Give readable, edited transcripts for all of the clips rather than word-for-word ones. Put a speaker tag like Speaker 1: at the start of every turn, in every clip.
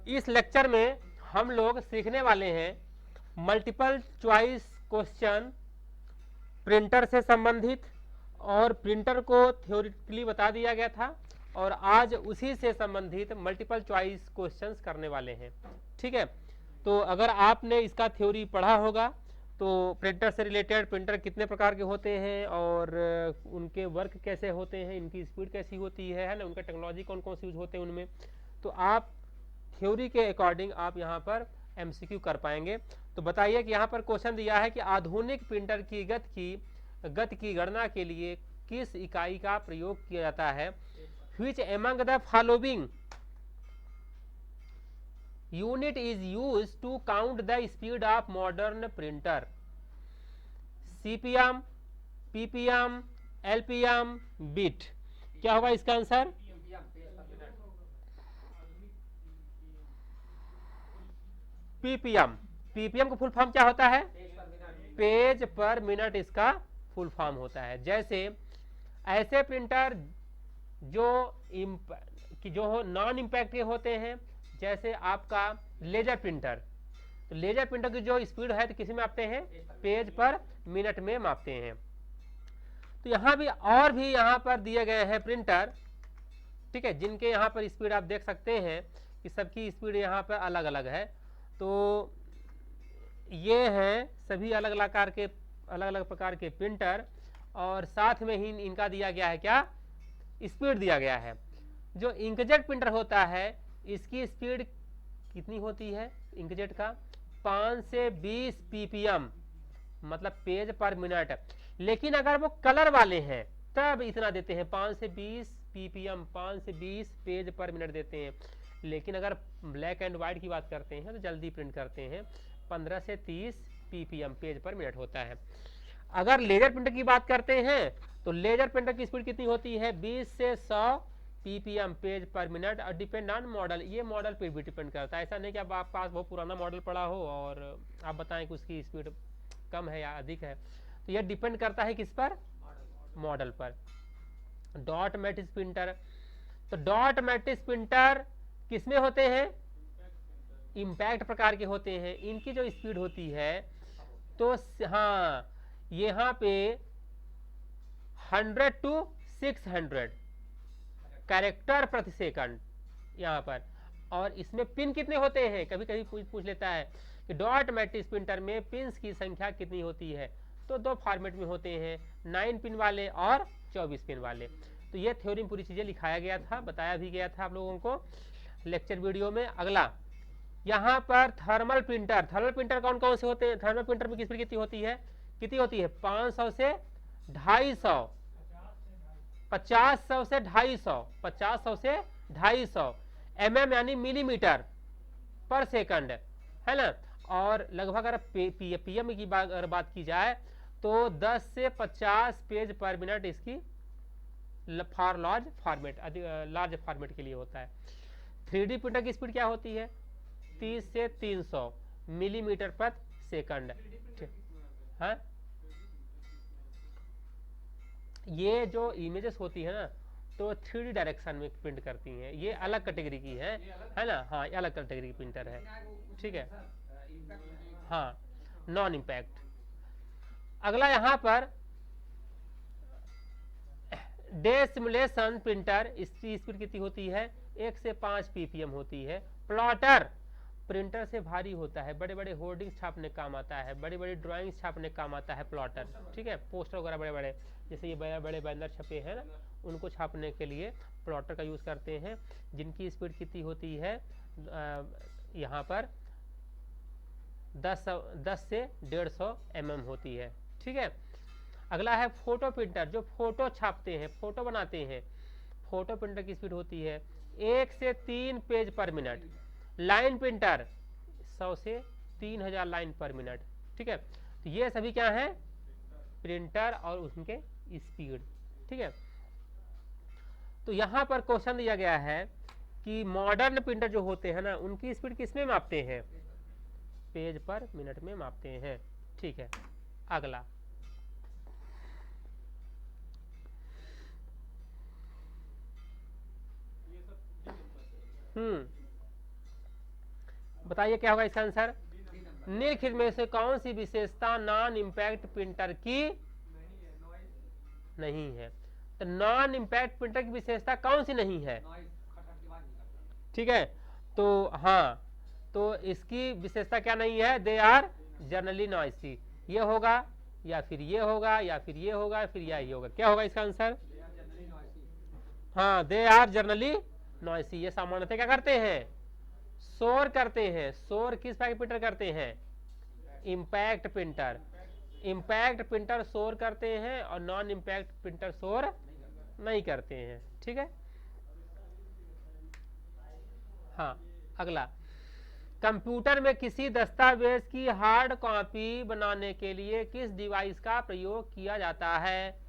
Speaker 1: इस लेक्चर में हम लोग सीखने वाले हैं मल्टीपल चॉइस क्वेश्चन प्रिंटर से संबंधित, और प्रिंटर को थ्योरेटिकली बता दिया गया था और आज उसी से संबंधित मल्टीपल चॉइस क्वेश्चंस करने वाले हैं। ठीक है, तो अगर आपने इसका थ्योरी पढ़ा होगा तो प्रिंटर से रिलेटेड प्रिंटर कितने प्रकार के होते हैं और उनके वर्क कैसे होते हैं, इनकी स्पीड कैसी होती है ना, उनका टेक्नोलॉजी कौन कौन सी यूज होते हैं उनमें, तो आप थ्योरी के अकॉर्डिंग आप यहाँ पर एमसीक्यू कर पाएंगे। तो बताइए कि यहाँ पर क्वेश्चन दिया है कि आधुनिक प्रिंटर की गति की गणना के लिए किस इकाई का प्रयोग किया जाता है। Which among the following unit is use to count the speed of modern printer. CPM, PPM, LPM, bit. क्या होगा इसका आंसर? पीपीएम। पीपीएम का फुल फॉर्म क्या होता है? पेज पर मिनट इसका फुल फॉर्म होता है। जैसे ऐसे प्रिंटर जो नॉन इम्पैक्ट के होते हैं, जैसे आपका लेजर प्रिंटर, तो लेजर प्रिंटर की जो स्पीड है तो किसी में मापते हैं? पेज पर मिनट में मापते हैं। तो यहाँ भी और भी यहाँ पर दिए गए हैं प्रिंटर, ठीक है, जिनके यहाँ पर स्पीड आप देख सकते हैं कि सबकी स्पीड यहाँ पर अलग अलग है। तो ये हैं सभी अलग अलग प्रकार के प्रिंटर, और साथ में ही इनका दिया गया है क्या? स्पीड दिया गया है। जो इंकजेट प्रिंटर होता है इसकी स्पीड कितनी होती है इंकजेट का? 5 से 20 पीपीएम, मतलब पेज पर मिनट। लेकिन अगर वो कलर वाले हैं तब इतना देते हैं, 5 से 20 पीपीएम, 5 से 20 पेज पर मिनट देते हैं। लेकिन अगर ब्लैक एंड व्हाइट की बात करते हैं तो जल्दी प्रिंट करते हैं, 15 से 30 पीपीएम पेज पर मिनट होता है। अगर लेजर प्रिंटर की बात करते हैं तो लेजर प्रिंटर की स्पीड कितनी होती है? 20 से 100 पीपीएम पेज पर मिनट, और डिपेंड ऑन मॉडल। ये मॉडल पे भी डिपेंड करता है, ऐसा नहीं कि अब आप पास बहुत पुराना मॉडल पड़ा हो और आप बताएं कि उसकी स्पीड कम है या अधिक है। तो ये डिपेंड करता है किस पर? मॉडल पर। डॉट मैट्रिक्स प्रिंटर, तो डॉट मैट्रिक्स प्रिंटर किसमें होते हैं? इम्पैक्ट प्रकार के होते हैं। इनकी जो स्पीड होती है तो हाँ, यहाँ पे 100 to 600 कैरेक्टर प्रति सेकंड यहाँ पर। और इसमें पिन कितने होते हैं? कभी कभी पूछ लेता है कि डॉट मैट्रिक्स प्रिंटर में पिन्स की संख्या कितनी होती है, तो दो फॉर्मेट में होते हैं, 9 पिन वाले और 24 पिन वाले। तो ये थ्योरी में पूरी चीजें लिखाया गया था, बताया भी गया था आप लोगों को लेक्चर वीडियो में। अगला यहाँ पर थर्मल प्रिंटर। थर्मल प्रिंटर कौन कौन से होते हैं? थर्मल प्रिंटर में स्पीड कितनी होती है? 500 से 250, 50 से 250, 50 से 250 mm यानी मिलीमीटर पर सेकंड, है ना। और लगभग अगर पीएम की अगर बात की जाए तो 10 से 50 पेज पर मिनट इसकी फॉर लार्ज फॉर्मेट के लिए होता है। 3D प्रिंटर की स्पीड क्या होती है? 30 से 300 मिलीमीटर पर सेकंड। हाँ, ये जो इमेजेस होती है ना तो 3D डायरेक्शन में प्रिंट करती हैं, ये अलग कैटेगरी की है ना। हाँ, ये अलग कैटेगरी की प्रिंटर है, ठीक है। हाँ, नॉन इम्पैक्ट। अगला यहाँ पर डेसिमुलेशन प्रिंटर, इसकी स्पीड कितनी होती है? 1 से 5 पीपीएम होती है। प्लॉटर प्रिंटर से भारी होता है, बड़े बड़े होर्डिंग्स छापने काम आता है, बड़ी बड़ी ड्राइंग्स छापने काम आता है प्लॉटर, ठीक है। पोस्टर वगैरह बड़े बड़े, जैसे ये बड़े बड़े बैनर छपे हैं ना, उनको छापने के लिए प्लॉटर का यूज़ करते हैं, जिनकी स्पीड कितनी होती है? यहाँ पर 10 से 150 mm होती है, ठीक है। अगला है फोटो प्रिंटर, जो फोटो छापते हैं, फोटो बनाते हैं। फोटो प्रिंटर की स्पीड होती है 1 से 3 पेज पर मिनट। लाइन प्रिंटर 100 से 3000 लाइन पर मिनट, ठीक है। तो ये सभी क्या है? प्रिंटर और उनके स्पीड, ठीक है। तो यहाँ पर क्वेश्चन दिया गया है कि मॉडर्न प्रिंटर जो होते हैं ना उनकी स्पीड किसमें मापते हैं? पेज पर मिनट में मापते हैं, ठीक है। अगला बताइए क्या होगा इसका आंसर। निम्नलिखित में से कौन सी विशेषता नॉन इम्पैक्ट प्रिंटर की नहीं है। तो नॉन इम्पैक्ट प्रिंटर की विशेषता कौन सी नहीं है, ठीक है। तो हाँ, तो इसकी विशेषता क्या नहीं है, दे आर जनरली नॉइसी। ये होगा या फिर ये होगा या फिर ये होगा फिर यही होगा, क्या होगा इसका आंसर। हाँ, दे आर जनरली नॉइसी। ये सामान्यतः क्या करते हैं, शोर करते हैं। शोर किस टाइप प्रिंटर करते हैं, इम्पैक्ट प्रिंटर। इम्पैक्ट प्रिंटर शोर करते हैं और नॉन इम्पैक्ट प्रिंटर शोर नहीं करते हैं, ठीक है। हाँ, अगला, कंप्यूटर में किसी दस्तावेज की हार्ड कॉपी बनाने के लिए किस डिवाइस का प्रयोग किया जाता है।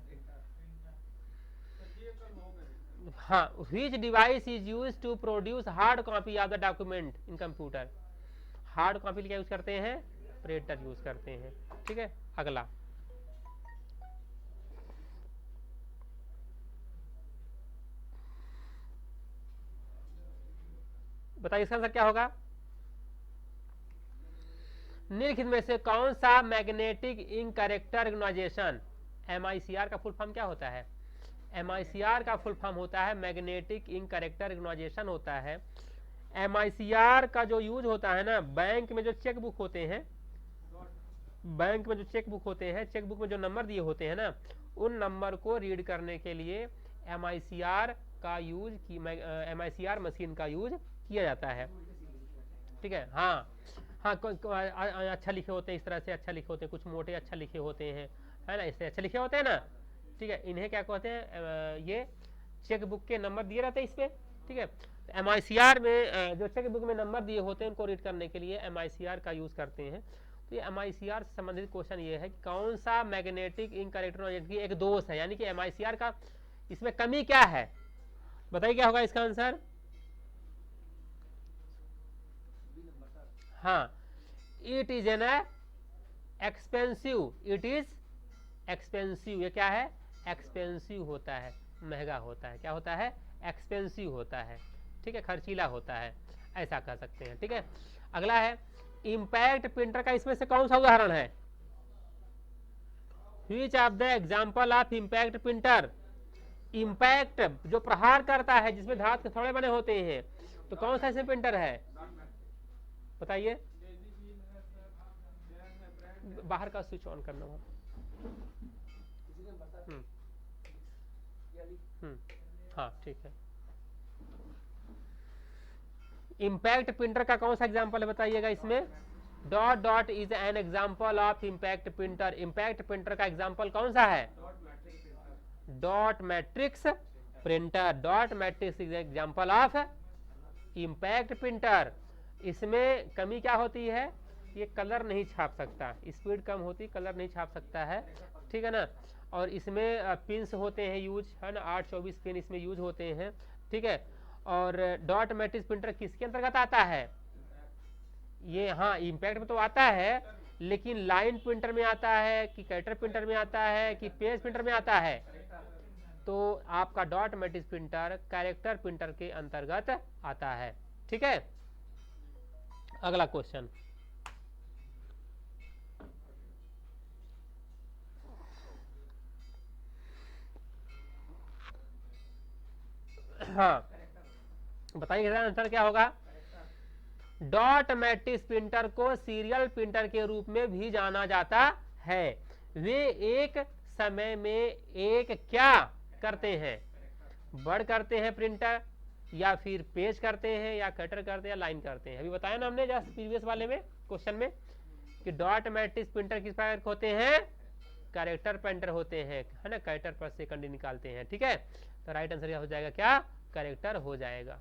Speaker 1: हाँ, which device is used to produce hard copy of the document in computer। Hard copy क्या यूज करते हैं, प्रिंटर यूज करते हैं, ठीक है। अगला, बताइए इसका आंसर क्या होगा। निम्नलिखित में से कौन सा magnetic ink character recognition, MICR का फुल फॉर्म क्या होता है। MICR का फुल फॉर्म होता है मैग्नेटिक इंक कैरेक्टर रिकॉग्निशन होता है। MICR का जो यूज होता है ना, बैंक में जो चेक बुक होते हैं, बैंक में जो चेक बुक होते हैं, चेक बुक में जो नंबर दिए होते हैं ना, उन नंबर को रीड करने के लिए MICR का यूज की MICR मशीन का यूज किया जाता है, ठीक है। हाँ हाँ, अच्छा लिखे होते हैं, इस तरह से अच्छा लिखे होते हैं, कुछ मोटे अच्छा लिखे होते हैं, है ना, इससे अच्छा लिखे होते हैं ना, ठीक है। इन्हें क्या कहते हैं, ये चेक बुक के नंबर दिए रहते हैं इस पे, ठीक है। MICR में जो चेक बुक में नंबर दिए होते हैं उनको रीड करने के लिए MICR का यूज करते हैं। तो ये MICR से संबंधित क्वेश्चन ये है कि कौन सा मैग्नेटिक इंक कैरेक्टर की एक दोष है, यानी कि MICR का इसमें कमी क्या है, बताइए क्या होगा इसका आंसर। हाँ, it is an expensive, it is expensive. ये क्या है, एक्सपेंसिव होता है, महंगा होता है, क्या होता है, एक्सपेंसिव होता है, ठीक है, खर्चीला होता है, ऐसा कह सकते हैं, ठीक है। अगला है, इम्पैक्ट प्रिंटर का इसमें से कौन सा उदाहरण है। Which of the example of impact printer. Impact जो प्रहार करता है, जिसमें धातु के थोड़े बने होते हैं, तो कौन सा ऐसे प्रिंटर है, बताइए। बाहर का स्विच ऑन करना हो। हाँ, ठीक है। इम्पैक्ट प्रिंटर का कौन सा एग्जांपल है, बताइएगा इसमें। Dot dot is an example of impact printer. Impact printer का एग्जांपल कौन सा है, dot matrix printer. Dot matrix is example of impact printer. इसमें कमी क्या होती है, ये कलर नहीं छाप सकता, स्पीड कम होती, कलर नहीं छाप सकता है, ठीक है ना। और इसमें पिन्स होते हैं यूज, है ना, 8-24 पिन इसमें यूज होते हैं, ठीक है। और डॉट मैट्रिक्स प्रिंटर किसके अंतर्गत आता है, ये हाँ इम्पैक्ट में तो आता है, लेकिन लाइन प्रिंटर में आता है कि कैरेक्टर प्रिंटर में आता है कि पेज प्रिंटर में आता है। तो आपका dot matrix printer character printer के अंतर्गत आता है, ठीक है। अगला क्वेश्चन, हाँ बताइए आंसर क्या होगा। डॉट मैट्रिक्स प्रिंटर को सीरियल प्रिंटर के रूप में भी जाना जाता है। वे एक समय में एक क्या करते हैं, वर्ड करते हैं प्रिंटर, या फिर पेज करते हैं, या कटर करते हैं, या लाइन करते हैं। अभी बताया ना हमने जस्ट प्रीवियस वाले में क्वेश्चन में कि डॉट मैट्रिक्स प्रिंटर किस प्रकार के होते हैं, कैरेक्टर प्रिंटर होते हैं, है ना, कैरेक्टर पर सेकंड निकालते हैं, ठीक है। तो राइट आंसर हो जाएगा क्या, कैरेक्टर हो जाएगा,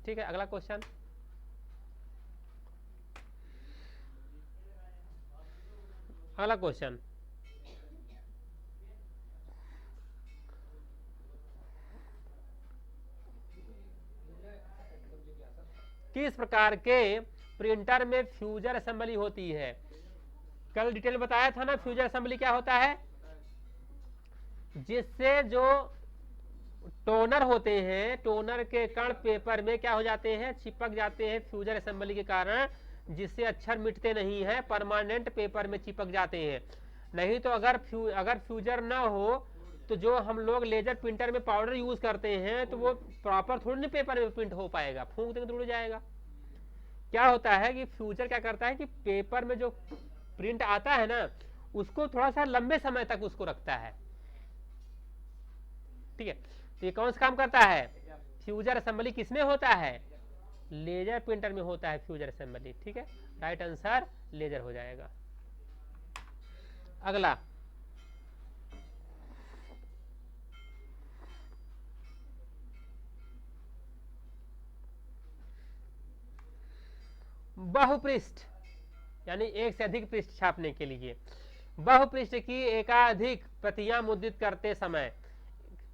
Speaker 1: ठीक है। अगला क्वेश्चन, अगला क्वेश्चन, किस प्रकार के प्रिंटर में फ्यूजर असेंबली होती है। कल डिटेल बताया था ना, फ्यूजर असेंबली क्या होता है, जिससे जो टोनर होते हैं, टोनर के कण पेपर में क्या हो जाते हैं, चिपक जाते हैं फ्यूजर असेंबली के कारण, जिससे अक्षर मिटते नहीं है, परमानेंट पेपर में चिपक जाते हैं। नहीं तो अगर फ्यूजर ना हो तो जो हम लोग लेजर प्रिंटर में पाउडर यूज करते हैं तो वो प्रॉपर थोड़ी ना पेपर में प्रिंट हो पाएगा, फूंक देंगे तो उड़ जाएगा। क्या होता है कि फ्यूजर क्या करता है कि पेपर में जो प्रिंट आता है ना उसको थोड़ा सा लंबे समय तक उसको रखता है। ठीक है, तो ये कौन सा काम करता है, फ्यूजर असेंबली किसमें होता है, लेजर प्रिंटर में होता है फ्यूजर असेंबली। ठीक है, राइट आंसर लेजर हो जाएगा। अगला, बहुपृष्ठ यानी एक से अधिक पृष्ठ छापने के लिए। बहुपृष्ठ की एकाधिक प्रतियां मुद्रित करते समय,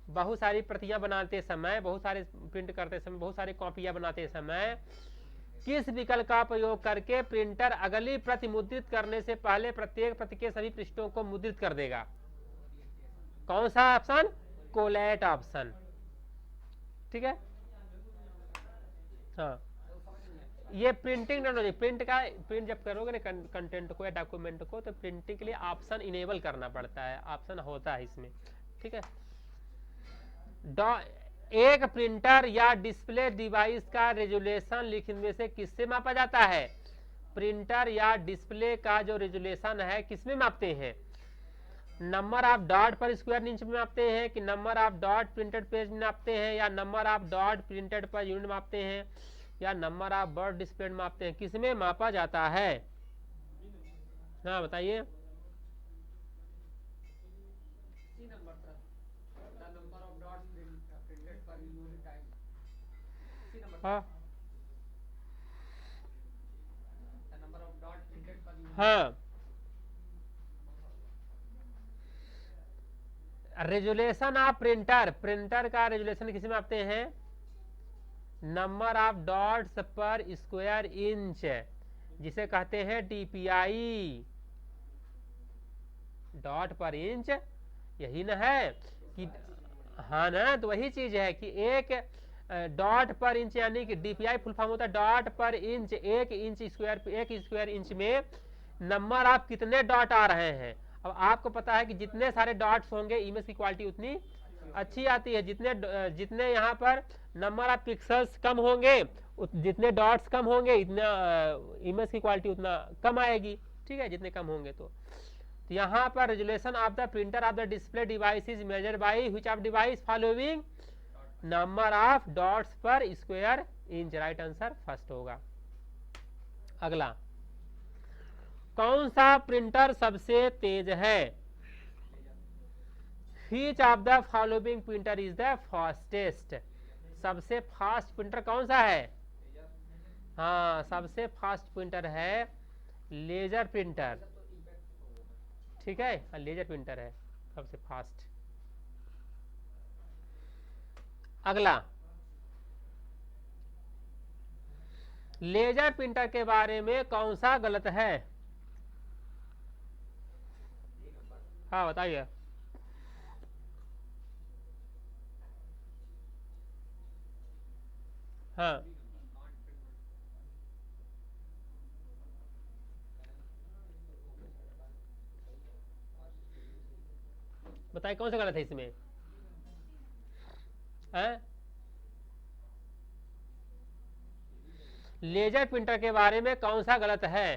Speaker 1: बहुत सारी प्रतियां बनाते समय, बहुत सारे प्रिंट करते समय, बहुत सारी कॉपियां बनाते समय किस विकल्प का प्रयोग करके प्रिंटर अगली प्रति मुद्रित करने से पहले प्रत्येक प्रति के सभी पृष्ठों को मुद्रित कर देगा? कौन सा ऑप्शन, कोलैट ऑप्शन। ठीक है, हाँ, ये प्रिंटिंग टेक्नोलॉजी, प्रिंट जब करोगे ना कंटेंट को या डॉक्यूमेंट को तो प्रिंटिंग के लिए ऑप्शन इनेबल करना पड़ता है, ऑप्शन होता है इसमें। ठीक है, एक प्रिंटर या डिस्प्ले डिवाइस का रेजोल्यूशन लिखने से किससे मापा जाता है? प्रिंटर या डिस्प्ले का जो रेजोल्यूशन है किसमें मापते हैं? नंबर ऑफ डॉट पर स्क्वायर इंच में मापते हैं कि number of dot printed page में मापते हैं, या number of dot printed per unit मापते हैं, या नंबर ऑफ वर्ड डिस्प्ले मापते हैं? किसमें मापा जाता है? हाँ बताइए। हाँ, रेजुलेशन ऑफ प्रिंटर का रेजुलेशन किसमें मापते हैं? Number of dots per square inch, जिसे कहते हैं डीपीआई, डॉट पर इंच, यही ना है कि, हाँ ना, तो वही चीज है कि एक डॉट पर इंच यानी कि डीपीआई फुल फॉर्म होता है डॉट पर इंच, एक स्क्वायर इंच में नंबर ऑफ कितने डॉट आ रहे हैं। अब आपको पता है कि जितने सारे डॉट्स होंगे इमेज की क्वालिटी उतनी अच्छी आती है, जितने यहाँ पर नंबर ऑफ पिक्सल्स कम होंगे, जितने डॉट्स कम होंगे इतना इमेज की क्वालिटी उतना कम आएगी। ठीक है, जितने कम होंगे तो यहाँ पर resolution of the printer of the display device is measure by which of device following number of dots per square inch. Right answer first होगा। अगला, कौन सा प्रिंटर सबसे तेज है? Which of the following printer is the fastest? सबसे fast printer कौन सा है? हाँ, सबसे फास्ट प्रिंटर है लेजर प्रिंटर। ठीक है, लेजर प्रिंटर है सबसे फास्ट। अगला, लेजर प्रिंटर के बारे में कौन सा गलत है? हाँ बताइए। हाँ बताइए कौन सा गलत है इसमें? लेजर प्रिंटर के बारे में कौन सा गलत है?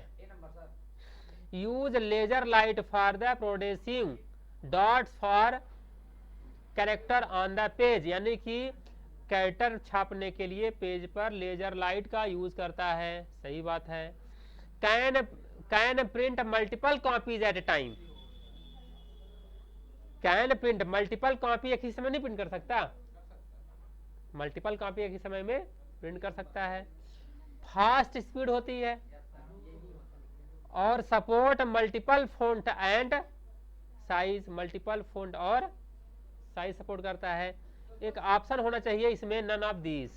Speaker 1: Use laser light for the producing dots for character on the page, यानी कि कैरेक्टर छापने के लिए पेज पर लेजर लाइट का यूज करता है। सही बात है। Can print multiple copies at a time? Can print multiple copy एक ही समय नहीं प्रिंट कर सकता, मल्टीपल कॉपी एक ही समय में प्रिंट कर सकता है। फास्ट स्पीड होती है और support multiple font and size, multiple font और साइज सपोर्ट करता है। एक ऑप्शन होना चाहिए इसमें, none of these.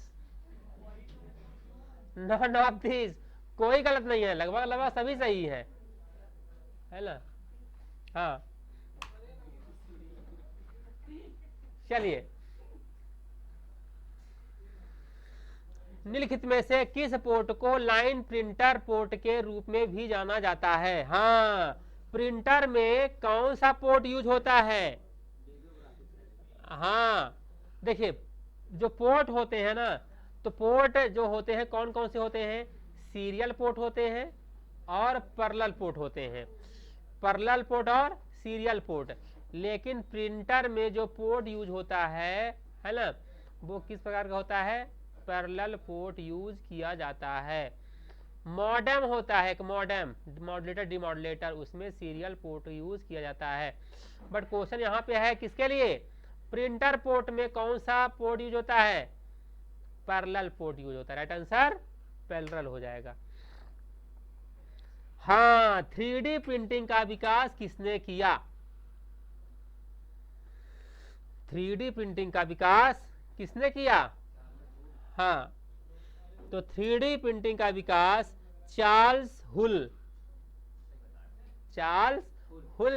Speaker 1: None of these कोई गलत नहीं है, लगभग सभी सही है ना। हाँ चलिए, निम्नलिखित में से किस पोर्ट को लाइन प्रिंटर पोर्ट के रूप में भी जाना जाता है? हाँ, प्रिंटर में कौन सा पोर्ट यूज होता है? हाँ, देखिए जो पोर्ट होते हैं ना, तो पोर्ट जो होते हैं कौन कौन से होते हैं? सीरियल पोर्ट होते हैं और पैरेलल पोर्ट होते हैं, पैरेलल पोर्ट और सीरियल पोर्ट। लेकिन प्रिंटर में जो पोर्ट यूज होता है ना, वो किस प्रकार का होता है? पैरेलल पोर्ट यूज किया जाता है। मॉडेम होता है, एक मॉडेम, मॉड्यूलेटर डिमॉड्यूलेटर, उसमें सीरियल पोर्ट यूज किया जाता है। बट क्वेश्चन यहाँ पे है किसके लिए? प्रिंटर पोर्ट में कौन सा पोर्ट यूज होता है? पैरेलल पोर्ट यूज होता है। राइट आंसर पैरेलल हो जाएगा। हाँ, 3D प्रिंटिंग का विकास किसने किया? 3D प्रिंटिंग का विकास किसने किया? हाँ, तो 3D प्रिंटिंग का विकास चार्ल्स हुल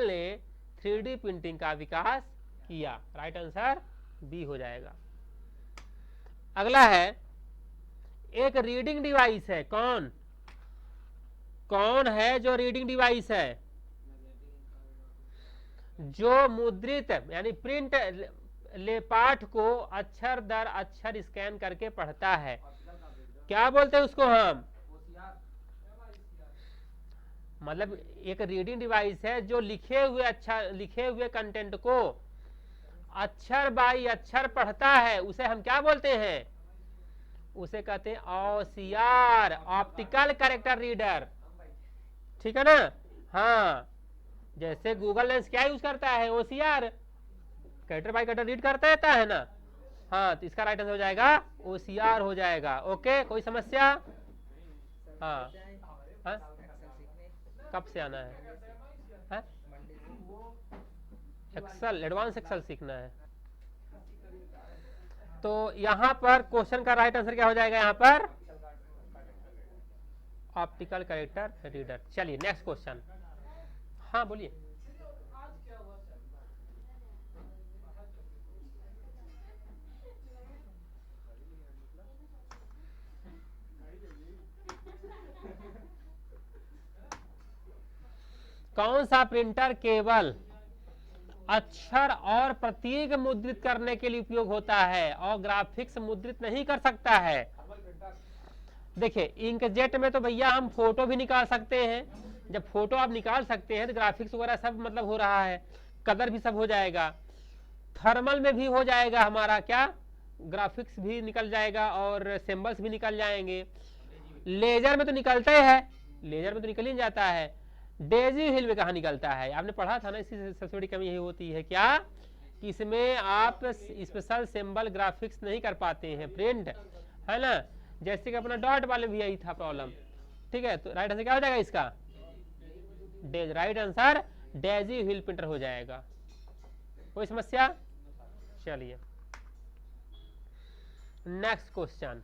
Speaker 1: ने 3D प्रिंटिंग का विकास किया। राइट आंसर बी हो जाएगा। अगला है, एक रीडिंग डिवाइस है, कौन है जो रीडिंग डिवाइस है? जो मुद्रित यानी प्रिंट पाठ को अक्षर दर अक्षर स्कैन करके पढ़ता है, क्या बोलते हैं उसको हम? मतलब एक रीडिंग डिवाइस है जो लिखे हुए कंटेंट को अक्षर बाई अक्षर पढ़ता है, उसे हम क्या बोलते हैं? उसे कहते हैं OCR, ऑप्टिकल कैरेक्टर रीडर। ठीक है ना? हाँ, जैसे गूगल लेंस क्या यूज करता है? OCR, character by character read करता रहता है ना। हाँ, तो इसका राइट आंसर हो जाएगा OCR हो जाएगा। ओके, कोई समस्या? हाँ, कब से आना है? एक्सेल, एडवांस एक्सेल सीखना है। तो यहाँ पर क्वेश्चन का राइट आंसर क्या हो जाएगा? यहाँ पर ऑप्टिकल कैरेक्टर रीडर। चलिए नेक्स्ट क्वेश्चन। हाँ बोलिए। कौन सा प्रिंटर केवल अक्षर और प्रतीक मुद्रित करने के लिए उपयोग होता है और ग्राफिक्स मुद्रित नहीं कर सकता है? देखिए, इंकजेट में तो भैया हम फोटो भी निकाल सकते हैं। जब फोटो आप निकाल सकते हैं तो ग्राफिक्स वगैरह सब मतलब हो रहा है, कलर भी सब हो जाएगा। थर्मल में भी हो जाएगा हमारा क्या? ग्राफिक्स भी निकल जाएगा और सिंबल्स भी निकल जाएंगे। लेजर में तो निकलता ही है, लेजर में तो निकल ही जाता है। डेजी हिल में कहाँ निकलता है? आपने पढ़ा था ना, इसी सबसे बड़ी कमी यही होती है क्या? कि इसमें आप स्पेशल सिंबल ग्राफिक्स नहीं कर पाते हैं प्रिंट, है ना। जैसे कि अपना डॉट वाले भी यही था प्रॉब्लम। ठीक है, तो राइट आंसर क्या हो जाएगा इसका? राइट आंसर डेजी हिल प्रिंटर हो जाएगा। कोई समस्या? चलिए नेक्स्ट क्वेश्चन।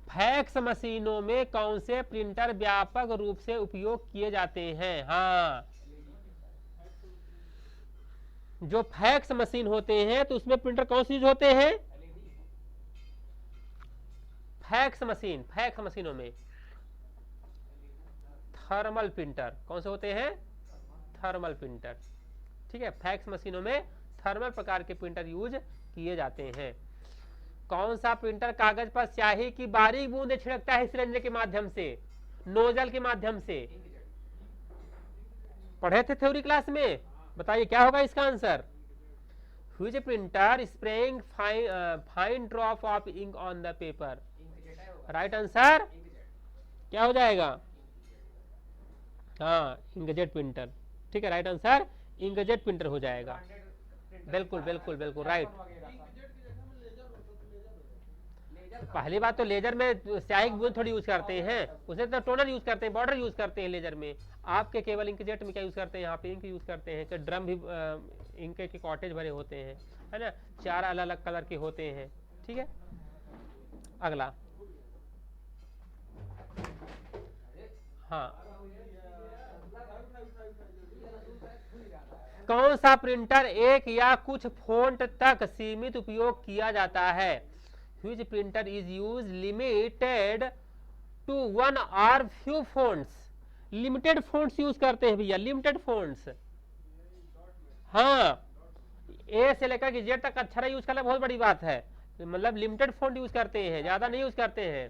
Speaker 1: फैक्स मशीनों में कौन से प्रिंटर व्यापक रूप से उपयोग किए जाते हैं? हाँ, जो फैक्स मशीन होते हैं तो उसमें प्रिंटर कौन से यूज होते हैं? फैक्स मशीनों में थर्मल प्रिंटर। कौन से होते हैं? Thermal printer. ठीक है, फैक्स मशीनों में थर्मल प्रकार के प्रिंटर यूज किए जाते हैं। कौन सा प्रिंटर कागज पर स्याही की बारीक बूंदें छिड़कता है सिलेंडर के माध्यम से, नोजल के माध्यम से? पढ़े थे थ्योरी क्लास में, बताइए क्या होगा इसका answer? Which printer spraying fine drop of ink on the paper? Right answer क्या हो जाएगा? हाँ, इंकजेट प्रिंटर। ठीक है, राइट आंसर इंकजेट प्रिंटर हो जाएगा। बिल्कुल बिल्कुल बिल्कुल राइट। पहली बात तो लेजर में स्याही की बूंद थोड़ी यूज करते हैं, उसे तो टोनर यूज करते हैं, बॉर्डर यूज करते हैं लेजर में। आपके केवल इंकजेट में क्या यूज करते हैं? यहाँ पे इंक यूज करते हैं। ड्रम भी इंक के कॉटेज भरे होते हैं, है ना, 4 अलग अलग कलर के होते हैं। ठीक है, अगला। हाँ, कौन सा प्रिंटर एक या कुछ फॉन्ट तक सीमित उपयोग किया जाता है? Which printer is use limited to one और few fonts. Limited fonts use करते हैं भैया, लिमिटेड फोन्ट्स। हाँ, ए से लेकर के जेड तक अक्षर यूज करना बहुत बड़ी बात है, मतलब लिमिटेड फोन्ट यूज करते हैं, ज्यादा नहीं यूज करते हैं।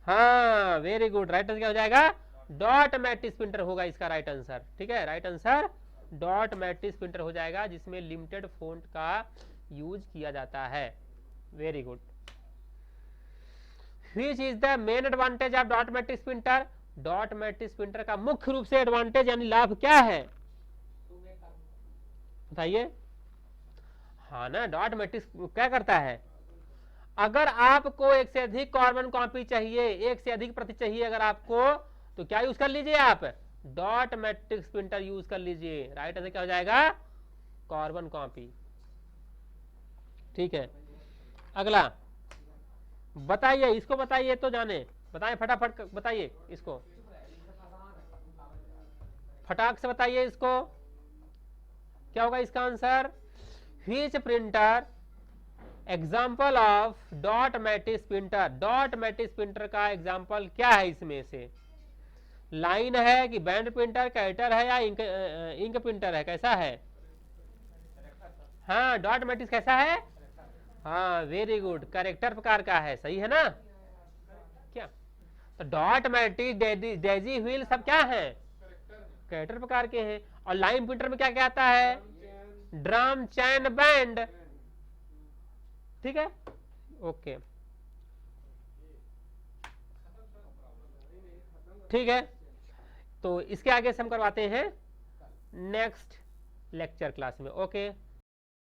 Speaker 1: हाँ वेरी गुड, राइट आंसर क्या हो जाएगा? डॉट मैट्रिक्स प्रिंटर होगा इसका राइट आंसर। ठीक है, right answer dot matrix printer हो जाएगा, जिसमें लिमिटेड फोन्ट का यूज किया जाता है। Very good. Which is the main advantage of dot matrix printer? Dot matrix printer का मुख्य रूप से एडवांटेज यानी लाभ क्या है, बताइए। हाँ ना, डॉट मैट्रिक्स क्या करता है, अगर आपको एक से अधिक कार्बन कॉपी चाहिए, एक से अधिक प्रति चाहिए अगर आपको, तो क्या यूज कर लीजिए आप? डॉट मैट्रिक्स प्रिंटर यूज कर लीजिए। राइट आंसर क्या हो जाएगा? Carbon copy. ठीक है, अगला बताइए, इसको बताइए तो जाने, बताइए फटाफट बताइए इसको, फटाक से बताइए इसको, क्या होगा इसका answer? Which printer example of dot matrix printer? Dot matrix printer का एग्जाम्पल क्या है इसमें से? लाइन है कि बैंड प्रिंटर, कैरेक्टर है या इंक प्रिंटर है, कैसा है? हाँ, डॉट मैट्रिक्स कैसा है? हाँ वेरी गुड, कैरेक्टर प्रकार का है, सही है ना? क्या तो डॉट मैट्रिक्स, डेजी व्हील सब क्या है? कैरेक्टर प्रकार के हैं। और लाइन प्रिंटर में क्या क्या आता है? ड्रम, चैन, बैंड। ठीक है, ओके, ठीक है। तो इसके आगे से हम करवाते हैं नेक्स्ट लेक्चर क्लास में। ओके।